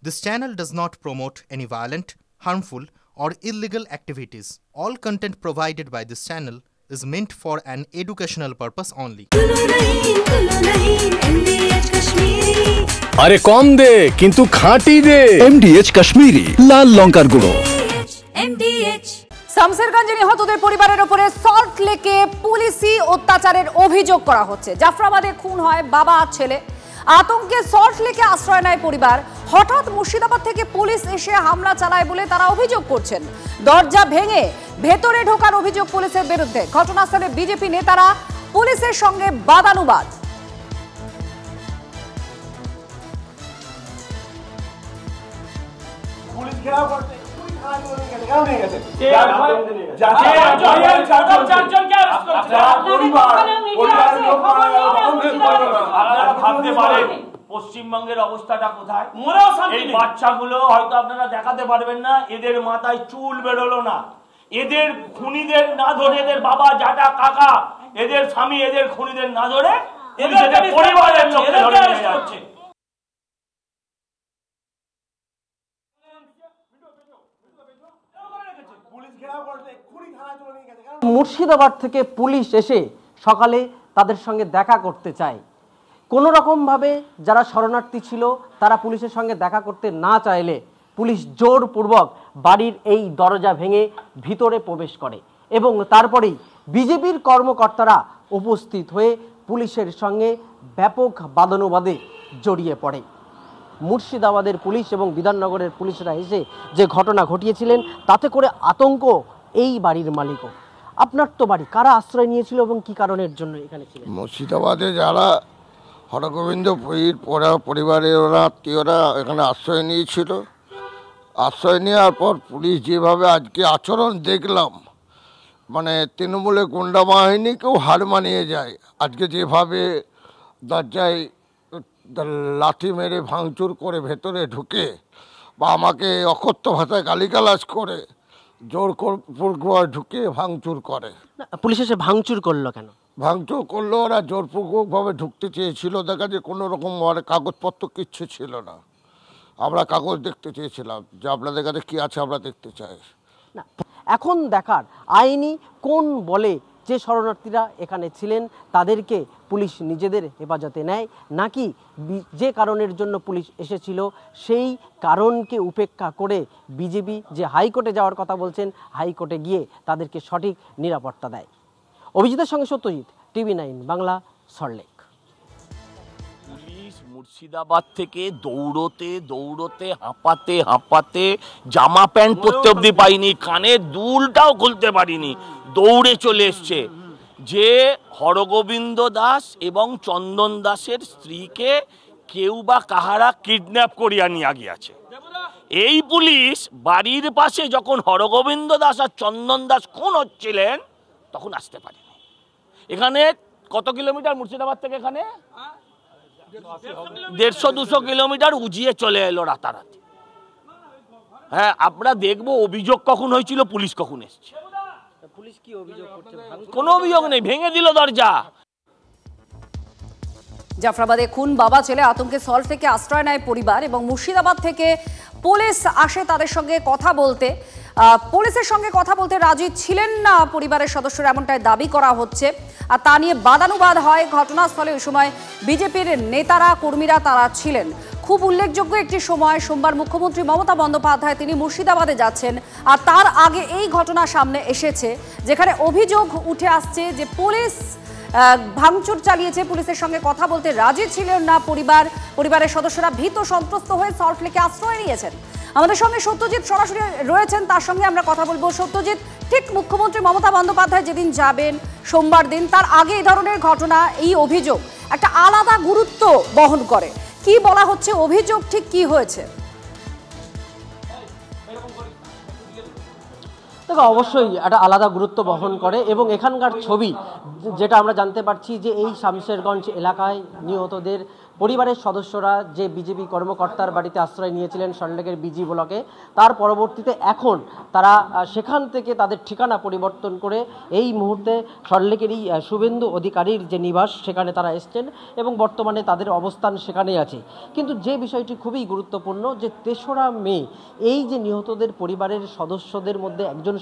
This channel does not promote any violent, harmful, or illegal activities. All content provided by this channel is meant for an educational purpose only. আরে কম দে কিন্তু খাঁটি দে। MDH Kashmiri লাল লঙ্কার গুঁড়ো। শামসেরগঞ্জে নিহতদের পরিবারের উপরে salt লেকে পুলিশি অত্যাচারের অভিযোগ করা হচ্ছে। জাফরাবাদে খুন হয় বাবা আর ছেলে। আতঙ্কে সল্ট লেকে আশ্রয় নেয় পরিবার। হঠাৎ মুর্শিদাবাদ থেকে পুলিশ এসে হামলা চালায় বলে তারা অভিযোগ করছেন। দরজা ভেঙে ভেতরে ঢোকার অভিযোগ পুলিশের বিরুদ্ধে। ঘটনাস্থলে বিজেপি নেতারা পুলিশের সঙ্গে বাদানুবাদ। পশ্চিমবঙ্গের অবস্থাটা কোথায়? এই বাচ্চাগুলো হয়তো আপনারা দেখাতে পারবেন না, এদের মাথায় চুল বেরোলো না, এদের খুনিদের না ধরে, এদের বাবা জাটা কাকা এদের স্বামী এদের খুনিদের না ধরে এদের পরিবারের লোককে ধরে নিয়ে যাচ্ছে। মুর্শিদাবাদ থেকে পুলিশ এসে সকালে তাদের সঙ্গে দেখা করতে চায়। কোনো রকমভাবে যারা শরণার্থী ছিল তারা পুলিশের সঙ্গে দেখা করতে না চাইলে পুলিশ জোরপূর্বক বাড়ির এই দরজা ভেঙে ভিতরে প্রবেশ করে এবং তারপরেই বিজেপির কর্মকর্তারা উপস্থিত হয়ে পুলিশের সঙ্গে ব্যাপক বাদানুবাদে জড়িয়ে পড়ে। মুর্শিদাবাদের পুলিশ এবং বিধাননগরের পুলিশরা এসে যে ঘটনা ঘটিয়েছিলেন তাতে করে আতঙ্ক এই বাড়ির মালিকও। আপনার তো বাড়ি, কারা আশ্রয় নিয়েছিল এবং কি কারণের জন্য এখানে ছিলেন? মুর্শিদাবাদে যারা হরগোবিন্দ পরিবারের ওরা আত্মীয়রা এখানে আশ্রয় নিয়েছিল। আশ্রয় নেওয়ার পর পুলিশ যেভাবে আজকে আচরণ দেখলাম, মানে তৃণমূলের গুন্ডা বাহিনীকেও হার মানিয়ে যায়। আজকে যেভাবে দরজায় লাঠি মেরে ভাঙচুর করে ভেতরে ঢুকে বা আমাকে অকথ্য ভাষায় গালিগালাজ করে জোরপূর্বক ঢুকে ভাঙচুর করে। পুলিশ এসে ভাঙচুর করলো কেন? ভাঙচুর করলো ওরা জোরপূর্বকভাবে ঢুকতে চেয়েছিল। দেখা যে কোনো রকম কাগজপত্র কিচ্ছু ছিল না। আমরা কাগজ দেখতে চেয়েছিলাম যে আপনাদের কাছে কী আছে আমরা দেখতে চাই। না, এখন দেখার আইনি কোন বলে যে শরণার্থীরা এখানে ছিলেন তাদেরকে পুলিশ নিজেদের হেফাজতে নেয়, নাকি যে কারণের জন্য পুলিশ এসেছিল সেই কারণকে উপেক্ষা করে বিজেপি যে হাইকোর্টে যাওয়ার কথা বলছেন হাইকোর্টে গিয়ে তাদেরকে সঠিক নিরাপত্তা দেয়। অভিজিতের সঙ্গে সত্যজিৎ, TV9 বাংলা, সল্টলেক। পুলিশ মুর্শিদাবাদ থেকে দৌড়তে দৌড়তে হাঁপাতে হাঁপাতে জামা প্যান্ট পরতে অব্দি পাইনি, কানের দুলটাও খুলতে পারিনি, দৌড়ে চলে এসছে যে হরগোবিন্দ দাস এবং চন্দন দাসের স্ত্রীকে কেউ বা কাহারা কিডন্যাপ করিয়া নিয়ে গিয়েছে। এই পুলিশ বাড়ির পাশে যখন হরগোবিন্দ দাস আর চন্দন দাস খুন হচ্ছিলেন তখন আসতে পারেনি। এখানে কত কিলোমিটার মুর্শিদাবাদ থেকে? এখানে 150-200 কিলোমিটার উজিয়ে চলে এলো রাতারাতি। হ্যাঁ, আমরা দেখবো অভিযোগ কখন হয়েছিল, পুলিশ কখন এসছে। পুলিশ কি অভিযোগ করছে? কোনো অভিযোগ নেই, ভেঙে দিল দরজা। জাফরাবাদে খুন বাবা ছেলে, আতঙ্কে সল্ট থেকে আশ্রয় নেয় পরিবার এবং মুর্শিদাবাদ থেকে পুলিশ আসে তাদের সঙ্গে কথা বলতে। পুলিশের সঙ্গে কথা বলতে রাজি ছিলেন না পরিবারের সদস্যরা, এমনটাই দাবি করা হচ্ছে। আর তা নিয়ে বাদানুবাদ হয় ঘটনাস্থলে। ওই সময় বিজেপির নেতারা কর্মীরা তারা ছিলেন। খুব উল্লেখযোগ্য একটি সময়, সোমবার মুখ্যমন্ত্রী মমতা বন্দ্যোপাধ্যায় তিনি মুর্শিদাবাদে যাচ্ছেন আর তার আগে এই ঘটনা সামনে এসেছে, যেখানে অভিযোগ উঠে আসছে যে পুলিশ ভাঙচুর চালিয়েছে। পুলিশের সঙ্গে কথা বলতে রাজি ছিলেন না পরিবারের সদস্যরা, ভীত সন্ত্রস্ত হয়ে সল্ট লেকে আশ্রয় নিয়েছেন। আমাদের সঙ্গে সত্যজিৎ সরাসরি রয়েছেন, তার সঙ্গে আমরা কথা বলবো। সত্যজিৎ, ঠিক মুখ্যমন্ত্রী মমতা বন্দ্যোপাধ্যায় যেদিন যাবেন সোমবার দিন, তার আগে এই ধরনের ঘটনা, এই অভিযোগ একটা আলাদা গুরুত্ব বহন করে। কি বলা হচ্ছে, অভিযোগ ঠিক কি হয়েছে? দেখো, অবশ্যই একটা আলাদা গুরুত্ব বহন করে এবং এখানকার ছবি যেটা আমরা জানতে পারছি যে এই শামসেরগঞ্জ এলাকায় নিহতদের পরিবারের সদস্যরা যে বিজেপি কর্মকর্তার বাড়িতে আশ্রয় নিয়েছিলেন সল্টলেকের বিজি ব্লকে, তার পরবর্তীতে এখন তারা সেখান থেকে তাদের ঠিকানা পরিবর্তন করে এই মুহূর্তে সল্টলেকেরই শুভেন্দু অধিকারীর যে নিবাস সেখানে তারা এসছেন এবং বর্তমানে তাদের অবস্থান সেখানেই আছে। কিন্তু যে বিষয়টি খুবই গুরুত্বপূর্ণ যে ৩রা মে এই যে নিহতদের পরিবারের সদস্যদের মধ্যে একজন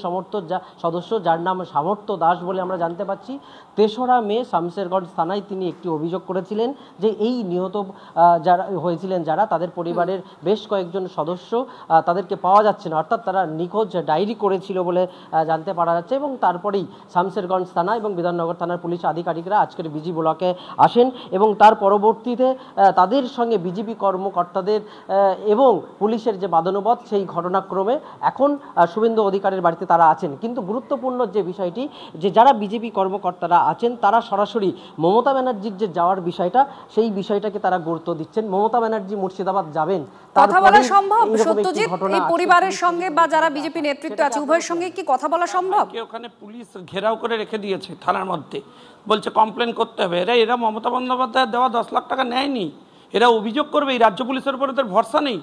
সদস্য যার নাম সামর্থ্য দাস বলে আমরা জানতে পাচ্ছি, ৩রা মে শামশেরগঞ্জ থানায় তিনি একটি অভিযোগ করেছিলেন যে এই নিহত যারা হয়েছিলেন যারা তাদের পরিবারের বেশ কয়েকজন সদস্য তাদেরকে পাওয়া যাচ্ছে না, অর্থাৎ তারা নিখোঁজ ডায়েরি করেছিল বলে জানতে পারা যাচ্ছে। এবং তারপরেই শামশেরগঞ্জ থানা এবং বিধাননগর থানার পুলিশ আধিকারিকরা আজকের বিজি ব্লকে আসেন এবং তার পরবর্তীতে তাদের সঙ্গে বিজেপি কর্মকর্তাদের এবং পুলিশের যে বাদানুবাদ সেই ঘটনাক্রমে এখন শুভেন্দু অধিকারীর বাড়িতে তারা আছেন। কিন্তু গুরুত্বপূর্ণ যে বিষয়টি যে যারা বিজেপি কর্মকর্তারা আছেন তারা সরাসরি মমতা ব্যানার্জির যে যাওয়ার বিষয়টা সেই বিষয়টাকে তারা গুরুত্ব দিচ্ছেন। মমতা ব্যানার্জি মুর্শিদাবাদ যাবেন, কথা বলা সম্ভব সত্যজিৎ এই পরিবারের সঙ্গে বা যারা বিজেপি নেতৃত্ব আছে উভয়ের সঙ্গে কি কথা বলা সম্ভব? ওখানে পুলিশ ঘেরাও করে রেখে দিয়েছে থানার মধ্যে, বলছে কমপ্লেন করতে হবে। এরা মমতা বন্দ্যোপাধ্যায় দেওয়া 10 লাখ টাকা নেয়নি, এরা অভিযোগ করবে, এই রাজ্য পুলিশের উপরে তাদের ভরসা নেই,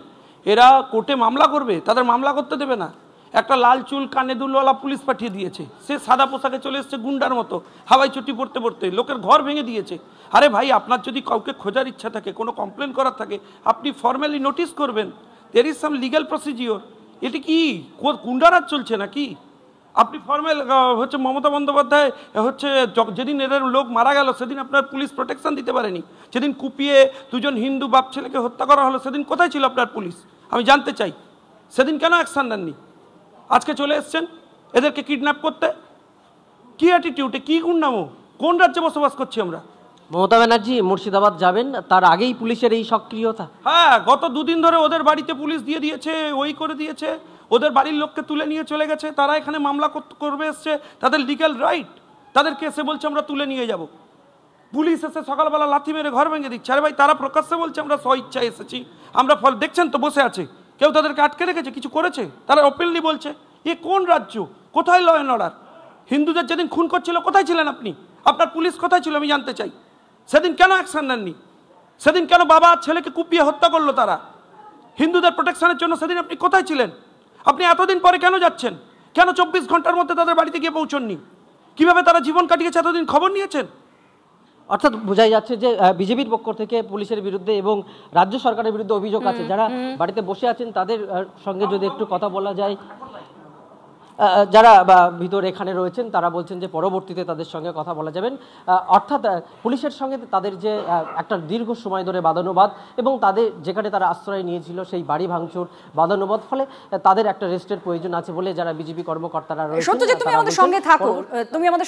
এরা কোর্টে মামলা করবে, তাদের মামলা করতে দেবে না। একটা লাল চুল কানে দুলওয়ালা পুলিশ পাঠিয়ে দিয়েছে, সে সাদা পোশাকে চলে এসছে গুন্ডার মতো, হাওয়াই চুটি পড়তে পড়তে লোকের ঘর ভেঙে দিয়েছে। আরে ভাই, আপনার যদি কাউকে খোঁজার ইচ্ছা থাকে, কোনো কমপ্লেন করার থাকে, আপনি ফর্মালি নোটিস করবেন, there is some legal procedure. এটি কি গুন্ডারাজ চলছে নাকি? আপনি ফর্মাল হচ্ছে মমতা বন্দ্যোপাধ্যায় হচ্ছে যেদিন এদের লোক মারা গেল সেদিন আপনার পুলিশ প্রোটেকশন দিতে পারেনি, যেদিন কুপিয়ে 2জন হিন্দু বাপ ছেলেকে হত্যা করা হলো সেদিন কোথায় ছিল আপনার পুলিশ? আমি জানতে চাই সেদিন কেন অ্যাকশন নেননি? আজকে চলে এসছেন এদেরকে কিডন্যাপ করতে। কি অ্যাটিটিউডে, কি গুন্ডামো, কোন রাজ্যে বসবাস করছি আমরা? মমতা ব্যানার্জি মুর্শিদাবাদ যাবেন, তার আগেই পুলিশের এই সক্রিয়তা। হ্যাঁ, গত 2 দিন ধরে ওদের বাড়িতে পুলিশ দিয়ে দিয়েছে, ওই করে দিয়েছে, ওদের বাড়ির লোককে তুলে নিয়ে চলে গেছে, তারা এখানে মামলা করবে এসছে, তাদের লিগ্যাল রাইট, তাদেরকে এসে বলছে আমরা তুলে নিয়ে যাব। পুলিশ এসে সকালবেলা লাথি মেরে ঘর ভেঙে দিচ্ছে। আরে ভাই, তারা প্রকাশ্যে বলছে আমরা স্বইচ্ছায় এসেছি, আমরা ফল দেখছেন তো বসে আছে, কেউ তাদেরকে আটকে রেখেছে, কিছু করেছে? তারা ওপেনলি বলছে। এ কোন রাজ্য? কোথায় ল অ্যান্ড অর্ডার? হিন্দুদের যেদিন খুন করছিল কোথায় ছিলেন আপনি? আপনার পুলিশ কোথায় ছিল আমি জানতে চাই। সেদিন কেন অ্যাকশন নেননি? সেদিন কেন বাবা ছেলেকে কুপিয়ে হত্যা করলো তারা? হিন্দুদের প্রোটেকশনের জন্য সেদিন আপনি কোথায় ছিলেন? আপনি এতদিন পরে কেন যাচ্ছেন? কেন 24 ঘন্টার মধ্যে তাদের বাড়িতে গিয়ে পৌঁছননি? কিভাবে তারা জীবন কাটিয়েছে এতদিন খবর নিয়েছেন? অর্থাৎ বোঝাই যাচ্ছে যে বিজেপির পক্ষ থেকে পুলিশের বিরুদ্ধে এবং রাজ্য সরকারের বিরুদ্ধে অভিযোগ আছে। যারা বাড়িতে বসে আছেন তাদের সঙ্গে যদি একটু কথা বলা যায়, যারা ভিতরে এখানে রয়েছেন তারা বলছেন যে পরবর্তীতে তাদের সঙ্গে কথা বলা যাবেন। অর্থাৎ পুলিশের সঙ্গে তাদের যে একটা দীর্ঘ সময় ধরে বাদানুবাদ এবং তাদের যেখানে তারা আশ্রয় নিয়েছিল সেই বাড়ি ভাঙচুর বাদানুবাদ, ফলে তাদের একটা রেস্টের প্রয়োজন আছে বলে যারা বিজেপি কর্মকর্তারা রয়েছেন। সত্যজিৎ, তুমি আমাদের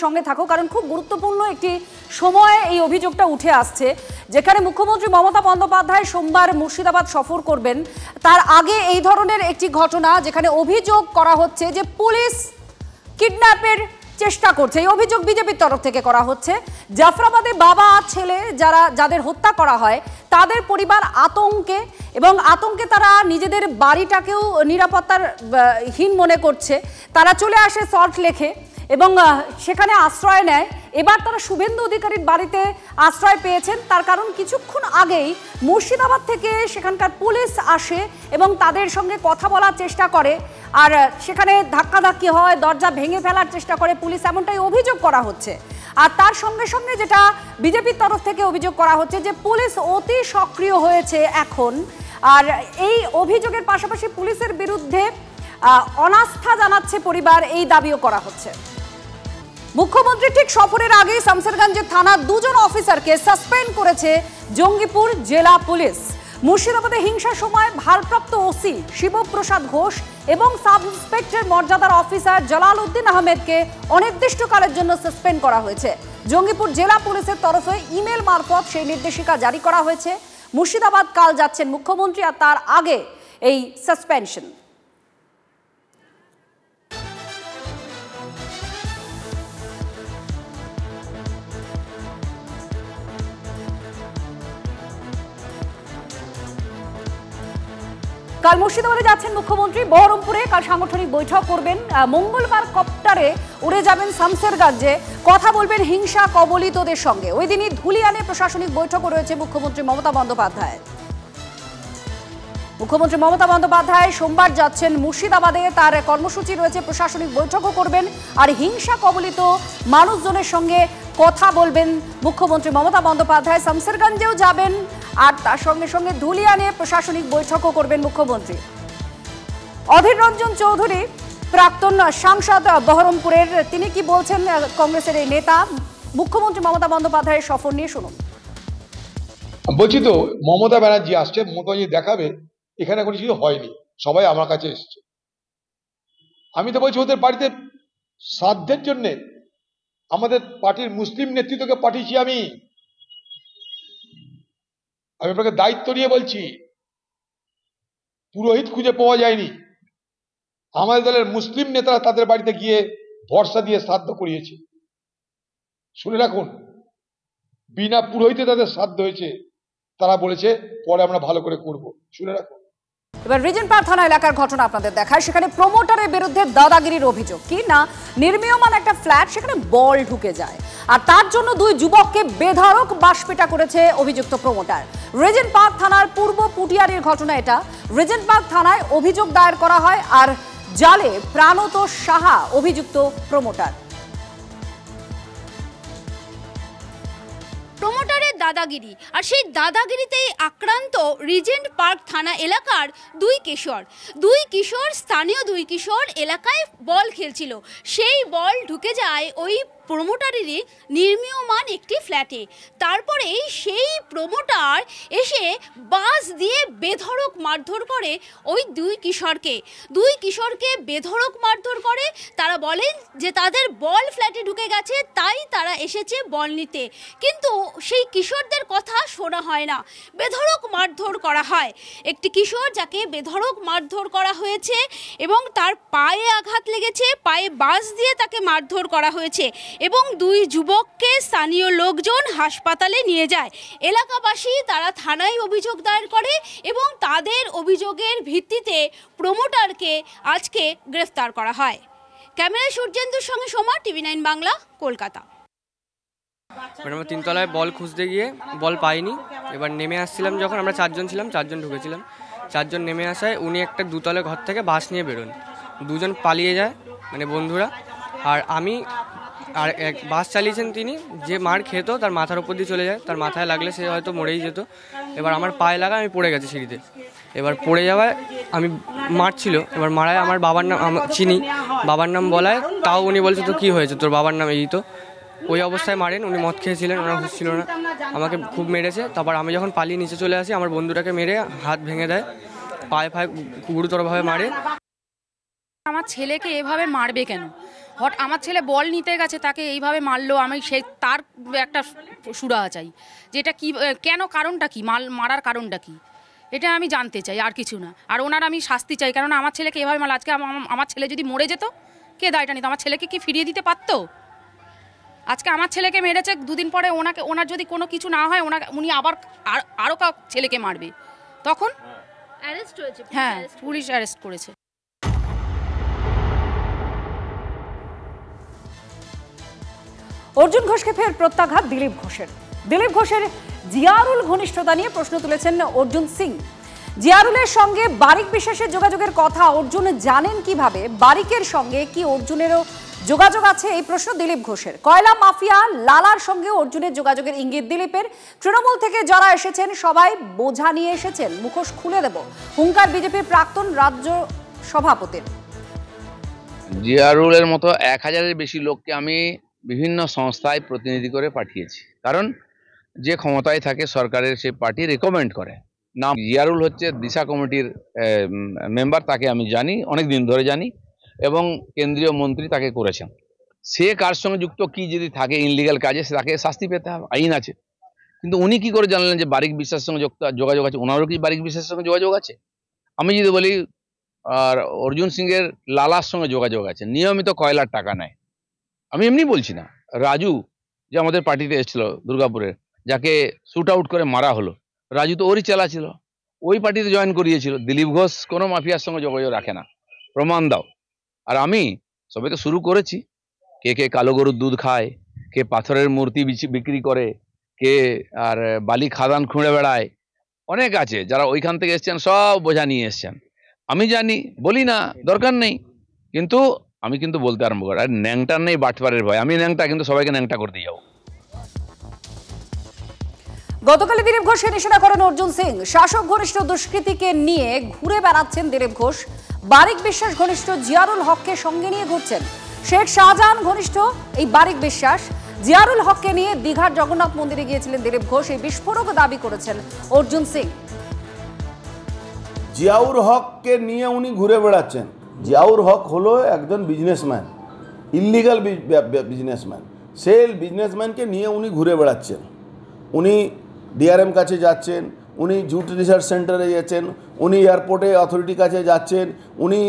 সঙ্গে থাকো, কারণ খুব গুরুত্বপূর্ণ একটি সময়ে এই অভিযোগটা উঠে আসছে, যেখানে মুখ্যমন্ত্রী মমতা বন্দ্যোপাধ্যায় সোমবার মুর্শিদাবাদ সফর করবেন। তার আগে এই ধরনের একটি ঘটনা যেখানে অভিযোগ করা হচ্ছে যে পুলিশ কিডন্যাপের চেষ্টা করছে, এই অভিযোগ বিজেপির তরফ থেকে করা হচ্ছে। জাফরাবাদে বাবা ছেলে যাদের হত্যা করা হয় তাদের পরিবার আতঙ্কে, এবং আতঙ্কে তারা নিজেদের বাড়িটাকেও নিরাপত্তার হীন মনে করছে। তারা চলে আসে সল্টলেকে এবং সেখানে আশ্রয় নেয়। এবার তারা শুভেন্দু অধিকারীর বাড়িতে আশ্রয় পেয়েছেন, তার কারণ কিছুক্ষণ আগেই মুর্শিদাবাদ থেকে সেখানকার পুলিশ আসে এবং তাদের সঙ্গে কথা বলার চেষ্টা করে, আর সেখানে ধাক্কাধাক্কি হয়, দরজা ভেঙে ফেলার চেষ্টা করে পুলিশ, এমনটাই অভিযোগ করা হচ্ছে। আর তার সঙ্গে সঙ্গে যেটা বিজেপির তরফ থেকে অভিযোগ করা হচ্ছে যে পুলিশ অতি সক্রিয় হয়েছে এখন, আর এই অভিযোগের পাশাপাশি পুলিশের বিরুদ্ধে অনাস্থা জানাচ্ছে পরিবার, এই দাবিও করা হচ্ছে। মুখ্যমন্ত্রী ঠিক সফরের আগেই শামশেরগঞ্জের থানার 2 জন অফিসারকে সাসপেন্ড করেছে জঙ্গিপুর জেলা পুলিশ। মুর্শিদাবাদে হিংসার সময় ভারপ্রাপ্ত ওসি শিবপ্রসাদ ঘোষ এবং সাব ইন্সপেক্টর মর্যাদার অফিসার জালাল উদ্দিন আহমেদকে অনির্দিষ্টকালের জন্য সাসপেন্ড করা হয়েছে। জঙ্গিপুর জেলা পুলিশের তরফে ইমেল মারফত সেই নির্দেশিকা জারি করা হয়েছে। মুর্শিদাবাদ কাল যাচ্ছেন মুখ্যমন্ত্রী, আর তার আগে এই সাসপেনশন। কাল মুর্শিদাবাদে যাচ্ছেন মুখ্যমন্ত্রী, বহরমপুরে কাল সাংগঠনিক বৈঠক করবেন। মঙ্গলবার কপ্টারে উড়ে যাবেন শামসেরগঞ্জে, কথা বলবেন হিংসা কবলিতদের সঙ্গে। ওই দিনই ধুলিয়ানে প্রশাসনিক বৈঠকও রয়েছে মুখ্যমন্ত্রী মমতা বন্দ্যোপাধ্যায়। মুখ্যমন্ত্রী মমতা বন্দ্যোপাধ্যায় সোমবার যাচ্ছেন মুর্শিদাবাদে, তার কর্মসূচি রয়েছে, প্রশাসনিক বৈঠকও করবেন আর হিংসা কবলিত মানুষজনের সঙ্গে কথা বলবেন মুখ্যমন্ত্রী মমতা বন্দ্যোপাধ্যায়। শামসেরগঞ্জেও যাবেন আর তার সঙ্গে সঙ্গে ধুলিয়ানে প্রশাসনিক বৈঠকও করবেন মুখ্যমন্ত্রী। অধীর রঞ্জন চৌধুরী প্রাক্তন সাংসদ বহরমপুরের, তিনি কি বলছেন কংগ্রেসের এই নেতা মুখ্যমন্ত্রী মমতা বন্দ্যোপাধ্যায়ের সফর নিয়ে শুনুন। বলছি তো মমতা ব্যানার্জি আসছে, মমতা ব্যানার্জি দেখাবে এখানে কোনো কিছু হয়নি, সবাই আমার কাছে এসছে। আমি তো বলছি ওদের বাড়িতে শ্রাদ্ধের জন্যে আমাদের পার্টির মুসলিম নেতৃত্বকে পাঠিয়েছি। আমি আপনাকে দায়িত্ব নিয়ে বলছি, পুরোহিত খুঁজে পাওয়া যায়নি, আমাদের দলের মুসলিম নেতারা তাদের বাড়িতে গিয়ে ভরসা দিয়ে শ্রাদ্ধ করিয়েছে। শুনে রাখুন, বিনা পুরোহিতে তাদের শ্রাদ্ধ হয়েছে, তারা বলেছে পরে আমরা ভালো করে করব। শুনে রাখুন। এবার রিজেন্ট পার্ক থানা এলাকার ঘটনা আপনাদের দেখায়। সেখানে প্রমোটারের বিরুদ্ধে দাদাগিরির অভিযোগ। কি না, নির্মীয়মান একটা ফ্ল্যাট, সেখানে বল ঢুকে যায় আর তার জন্য দুই যুবককে বেধড়ক বাঁশপেটা করেছে অভিযুক্ত প্রমোটার। রিজেন্ট পার্ক থানার পূর্ব পুটিয়ারির ঘটনা এটা। রিজেন্ট পার্ক থানায় অভিযোগ দায়ের করা হয় আর জালে প্রাণতোষ সাহা অভিযুক্ত প্রমোটার। প্রমোটারের দাদাগিরি, আর সেই দাদাগিরিতেই আক্রান্ত রিজেন্ট পার্ক থানা এলাকার দুই কিশোর স্থানীয় দুই কিশোর এলাকায় বল খেলছিল। সেই বল ঢুকে যায় ওই প্রমোটারেরই নির্মীয়মান একটি ফ্ল্যাটে। তারপরে সেই প্রমোটার এসে বাস দিয়ে বেধড়ক মারধর করে ওই দুই কিশোরকে বেধড়ক মারধর করে। তারা বলেন যে তাদের বল ফ্ল্যাটে ঢুকে গেছে, তাই তারা এসেছে বল নিতে, কিন্তু সেই কিশোরদের কথা শোনা হয় না, বেধড়ক মারধর করা হয়। একটি কিশোর যাকে বেধড়ক মারধর করা হয়েছে এবং তার পায়ে আঘাত লেগেছে, পায়ে বাস দিয়ে তাকে মারধর করা হয়েছে এবং দুই যুবককে স্থানীয় লোকজন হাসপাতালে নিয়ে যায়। এলাকাবাসী তারা থানায় অভিযোগ দায়ের করে এবং তাদের অভিযোগের ভিত্তিতে প্রমোটারকে আজকে গ্রেফতার করা হয়। ক্যামেরায় সূর্যেন্দুর সঙ্গে সোমা, TV9 বাংলা, কলকাতা। ম্যাডাম তিনতলায় বল খুঁজতে গিয়ে বল পাইনি। এবার নেমে আসছিলাম, যখন আমরা চারজন ছিলাম, চারজন ঢুকেছিলাম, চারজন নেমে আসায় উনি একটা দুতলে ঘর থেকে বাস নিয়ে বেরোন, দুজন পালিয়ে যায় মানে বন্ধুরা, আর আমি আর এক বাস চালিয়েছেন তিনি, যে মার খেত তার মাথার উপর দিয়ে চলে যায়, তার মাথায় লাগলে সে হয়তো মরেই যেত। এবার আমার পায়ে লাগা, আমি পড়ে গেছি সিঁড়িতে। এবার পড়ে যাওয়ায় আমি মারছিল, এবার মারায় আমার বাবার নাম চিনি, বাবার নাম বলায়, তাও উনি বলছে তো কী হয়েছে তোর বাবার নাম, এই তো। ওই অবস্থায় মারেন, উনি মদ খেয়েছিলেন, ওনার হুঁশ ছিল না, আমাকে খুব মেরেছে। তারপর আমি যখন পালিয়ে নিচে চলে আসি, আমার বন্ধুটাকে মেরে হাত ভেঙে দেয়, পায়ে গুরুতরভাবে মারে। আমার ছেলেকে এভাবে মারবে কেন? আমার ছেলে বল নিতে গেছে, তাকে এইভাবে মারলো, আমি সেই তার একটা সুরাহা চাই, যেটা কি, কেন, কারণটা কি, মারার কারণটা কি, এটা আমি জানতে চাই, আর কিছু না। আর ওনার আমি শাস্তি চাই, কারণ আমার ছেলেকে এভাবে মারল। আজকে আমার ছেলে যদি মরে যেত, কে দায়টা নিত? আমার ছেলেকে কি ফিরিয়ে দিতে পারতো? আজকে আমার ছেলেকে মেরেছে, দুদিন পরে ওনার যদি কোনো কিছু না হয়, উনি আবার আরও ছেলেকে মারবে, তখন অ্যারেস্ট হয়েছে? হ্যাঁ, পুলিশ অ্যারেস্ট করেছে। অর্জুন ঘোষকে ফের প্রত্যাঘাত দিলীপ ঘোষের জিয়ারুল ঘনিষ্ঠতা নিয়ে প্রশ্ন তুলেছেন অর্জুন সিং। জিয়ারুলের সঙ্গে বারিক বিশেষের যোগাযোগের কথা অর্জুন জানেন কিভাবে? বারিকের সঙ্গে কি অর্জুনেরও যোগাযোগ আছে, এই প্রশ্ন দিলীপ ঘোষের। কয়লা মাফিয়া লালার সঙ্গে অর্জুনের যোগাযোগের ইঙ্গিত দিলীপের। তৃণমূল থেকে যারা এসেছেন সবাই বোঝা নিয়ে এসেছেন, মুখোশ খুলে দেব, হুঙ্কার বিজেপির প্রাক্তন রাজ্য সভাপতির। জিয়ারুলের মতো 1000-এর বেশি লোককে আমি বিভিন্ন সংস্থায় প্রতিনিধি করে পাঠিয়েছি, কারণ যে ক্ষমতায় থাকে সরকারের সে পার্টি রেকমেন্ড করে। নাম জিয়ারুল হচ্ছে দিশা কমিটির মেম্বার, তাকে আমি জানি, অনেক দিন ধরে জানি, এবং কেন্দ্রীয় মন্ত্রী তাকে করেছেন। সে কার সঙ্গে যুক্ত, কি যদি থাকে ইনলিগাল কাজে, তাকে শাস্তি পেতে হবে, আইন আছে। কিন্তু উনি কি করে জানলেন যে বারিক বিশ্বাসের সঙ্গে যোগাযোগ আছে? ওনারও কি বারিক বিশ্বাসের সঙ্গে যোগাযোগ আছে? আমি যদি বলি, আর অর্জুন সিংয়ের লালার সঙ্গে যোগাযোগ আছে, নিয়মিত কয়লার টাকা নেয়। আমি এমনি বলছি না। রাজু যে আমাদের পার্টিতে এসেছিল দুর্গাপুরের, যাকে শুট আউট করে মারা হলো, রাজু তো ওরই চেলা ছিল। ওই পার্টিতে জয়েন করিয়েছিল। দিলীপ ঘোষ কোনো মাফিয়ার সঙ্গে যোগাযোগ রাখে না, প্রমাণ দাও। আর আমি সবে তো শুরু করেছি। কে কে কালো গরুর দুধ খায়, কে পাথরের মূর্তি বিক্রি করে, কে আর বালি খাদান খুঁড়ে বেড়ায়, অনেক আছে যারা ওইখান থেকে এসছেন, সব বোঝা নিয়ে এসছেন। আমি জানি, বলি না, দরকার নেই, কিন্তু আমি কিন্তু বলতে আরম্ভ করি, আর ন্যাংটার নেই বাটপারের ভয়। আমি ন্যাংটা, কিন্তু সবাইকে ন্যাংটা করতে যাবো। গতকাল দিলীপ ঘোষকে নিশানা করেন অর্জুন সিং। শাসক ঘনিষ্ঠ দুষ্কৃতীকে নিয়ে ঘুরে বেড়াচ্ছেন দিলীপ ঘোষ। বারিক বিশ্বাস ঘনিষ্ঠ জিয়ারুল হককে সঙ্গে নিয়ে ঘুরছেন। শেখ শাহজাহান ঘনিষ্ঠ এই বারিক বিশ্বাস জিয়ারুল হককে নিয়ে দীঘার জগন্নাথ মন্দিরে গিয়েছিলেন দিলীপ ঘোষ। এই বিস্ফোরক দাবি করেছেন অর্জুন সিং। জিয়াউর হককে নিয়ে উনি ঘুরে বেড়াচ্ছেন। জিয়াউর হক হলো একজন বিজনেসম্যান, ইল্লিগাল বিজনেসম্যান। সেই বিজনেসম্যানকে নিয়ে উনি ঘুরে বেড়াচ্ছেন। উনি ডিআরএম কাছে যাচ্ছেন, উনি জুট রিসার্চ সেন্টারে যাচ্ছেন, উনি এয়ারপোর্টে অথরিটির কাছে যাচ্ছেন, উনি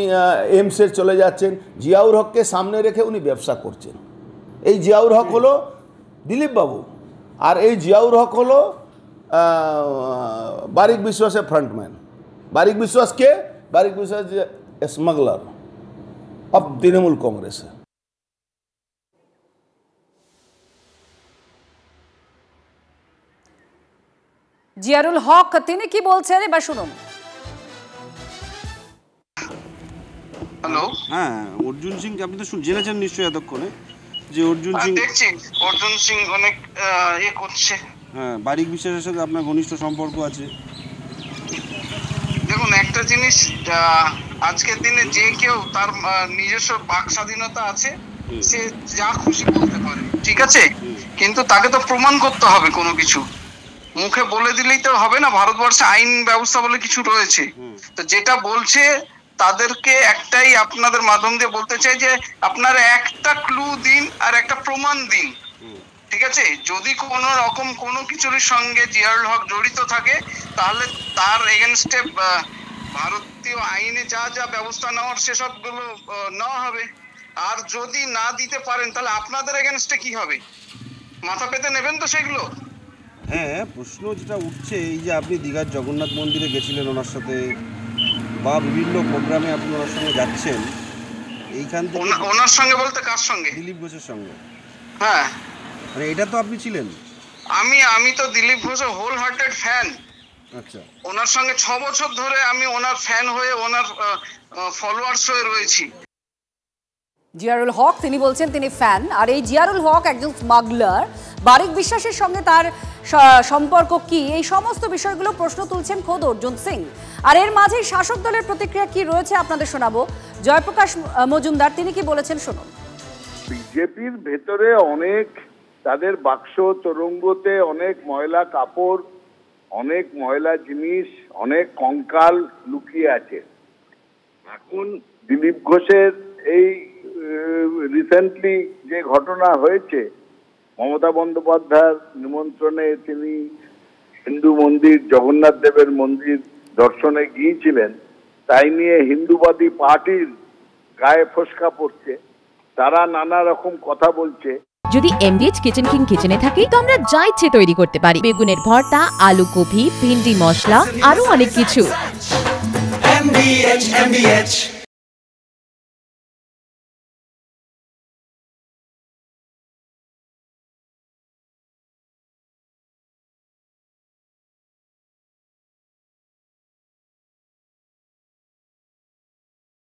এইমসে চলে যাচ্ছেন। জিয়াউর হককে সামনে রেখে উনি ব্যবসা করছেন। এই জিয়াউর হক হলো দিলীপ বাবু, আর এই জিয়াউর হক হলো বারিক বিশ্বাসের ফ্রন্টম্যান। বারিক বিশ্বাস কে? বারিক বিশ্বাস স্মাগলার অফ তৃণমূল কংগ্রেস। জিয়ারুল হক তিনি কি বলছেন এবার শুনুন। হ্যালো, হ্যাঁ, অর্জুন সিং আপনি তো জেনেছেন নিশ্চয়ই এতক্ষণে যে অর্জুন সিং, দেখছি অর্জুন সিং অনেক করছে। হ্যাঁ, বারিক বিশ্বাসের সাথে আপনার ঘনিষ্ঠ সম্পর্ক আছে। দেখুন, একটা জিনিস, আজকের দিনে যে কেউ তার নিজস্ব বাক স্বাধীনতা আছে, সে যা খুশি বলতে পারে, ঠিক আছে, কিন্তু তাকে তো প্রমাণ করতে হবে কোনো কিছু। মুখে বলে দিলেই তো হবে না। ভারতবর্ষে আইন ব্যবস্থা বলে কিছু রয়েছে। তো যেটা বলছে তাদেরকে একটাই আপনাদের মাধ্যম দিয়ে বলতে চাই যে আপনারা একটা ক্লু দিন আর একটা প্রমাণ দিন, ঠিক আছে। যদি কোনো রকম কোনো কিছুর সঙ্গে জিয়ারুল হক জড়িত থাকে, তাহলে তার এগেনস্টে ভারতীয় আইনে যা যা ব্যবস্থা নেওয়ার সেসবগুলো নেওয়া হবে। আর যদি না দিতে পারেন, তাহলে আপনাদের এগেনস্টে কি হবে? মাথা পেতে নেবেন তো সেগুলো? হ্যাঁ, প্রশ্ন যেটা উঠছে, এই যে আপনি দীঘার জগন্নাথ মন্দিরে গেছিলেন ওনার সাথে, বা বিভিন্ন প্রোগ্রামে আপনি ওনার সঙ্গে যাচ্ছেন, এইখান থেকে ওনার সঙ্গে বলতে কার সঙ্গে? দিলীপ ঘোষের সঙ্গে। হ্যাঁ, মানে এটা তো আপনি ছিলেন। আমি তো দিলীপ ঘোষের হোল হার্টেড ফ্যান। আচ্ছা, ওনার সঙ্গে 6 বছর ধরে আমি ওনার ফ্যান হয়ে, ওনার ফলোয়ার্স হয়ে রয়েছি। জিয়ারুল হক তিনি বলছেন তিনি ফ্যান, আর এই জিয়ারুল হক একজন স্মাগলার। বারিক বিশ্বাসের সঙ্গে তার সম্পর্ক কি, এই সমস্ত বিষয়গুলো প্রশ্ন তুলছেন খোদ অর্জুন সিং। আর এর মাঝে শাসক দলের প্রতিক্রিয়া কি রয়েছে আপনাদের শোনাবো। জয়প্রকাশ মজুমদার তিনি কি বলেছেন শুনুন। বিজেপির ভেতরে অনেক, তাদের বাক্স তরঙ্গতে অনেক ময়লা কাপড়, অনেক ময়লা জিনিস, অনেক কঙ্কাল লুকিয়ে আছে। এখন দিলীপ ঘোষের এই রিসেন্টলি যে ঘটনা হয়েছে, মমতা বন্দ্যোপাধ্যায়ের নিমন্ত্রণে তিনি হিন্দু মন্দির, জগন্নাথ দেবের মন্দির দর্শনে গিয়েছিলেন, তাই নিয়ে হিন্দুবাদী পার্টির গায়ে ফসকা পড়ছে, তারা নানা রকম কথা বলছে। যদি এমবিএচ কিচেন কিং কিচেনে থাকি তো আমরা যা ইচ্ছে তৈরি করতে পারি। বেগুনের ভর্তা, আলু কপি, ভিন্ডি মশলা, আরো অনেক কিছু।